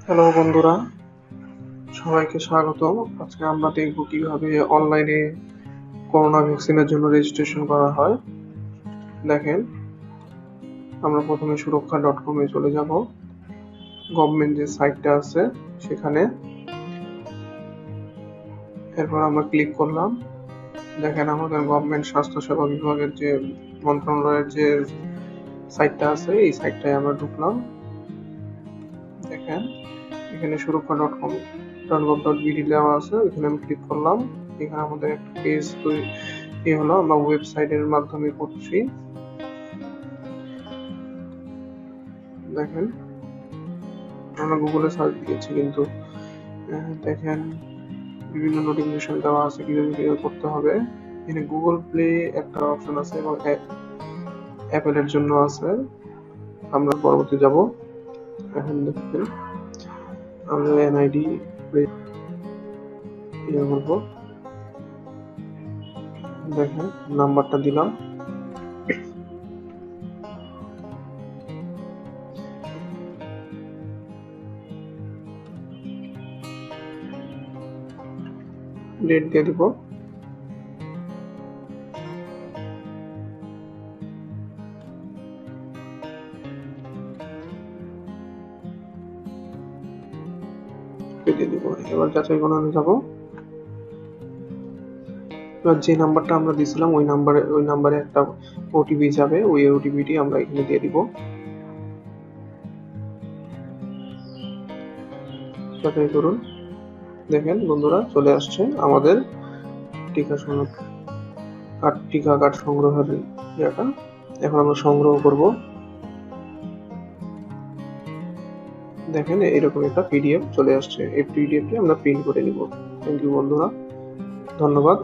Hello বন্ধুরা, সবাইকে স্বাগতম। আজকে আমরা দেখব কিভাবে অনলাইনে করোনা ভ্যাকসিনের জন্য রেজিস্ট্রেশন করা হয়। দেখেন, আমরা প্রথমে সুরক্ষা.com এ চলে যাব। গভর্নমেন্ট যে সাইটটা আছে সেখানে, এরপর আমরা ক্লিক করলাম। দেখেন, আমাদের গভর্নমেন্ট স্বাস্থ্যসেবা বিভাগের যে মন্ত্রণালয়ের যে সাইটটা আছে, এই সাইটটায় আমরা ঢুকলাম। দেখেন, এখানে সুরক্ষা.com.gov.bd দেওয়া আছে, এখানে আমি ক্লিক করলাম। এখানে আমাদের একটা পেজ তৈরি হলো, আমরা ওয়েবসাইটের মাধ্যমে করছি। দেখেন, আমরা গুগলে সার্চ দিয়েছি, কিন্তু দেখেন বিভিন্ন নোটিফিকেশন দেওয়া আছে কিভাবে করতে হবে। এখানে গুগল প্লে একটা অপশন আছে এবং অ্যাপেলের জন্য আছে। আমরা পরবর্তী যাব। এখন দেখেন, আমরা এনআইডি বলবো। দেখেন, নাম্বারটা দিলাম। ডেট দিয়ে দিব। দিয়ে দিব। এবার যাচাই বানানো যাব। এবার যে নাম্বারটা আমরা দিয়েছিলাম ওই নাম্বারে একটা ওটিপি যাবে, ওই ওটিপিটি আমরা এখানে দিয়ে দিব। যাচাই করুন। দেখেন বন্ধুরা, চলে আসছে আমাদের টিকা কার্ড সংগ্রহের জায়গা। এখন আমরা সংগ্রহ করব। দেখেন, এরকম একটা পিডিএফ চলে আসছে। এই পিডিএফটি আমরা প্রিন্ট করে নিব। থ্যাংক ইউ বন্ধুরা, ধন্যবাদ।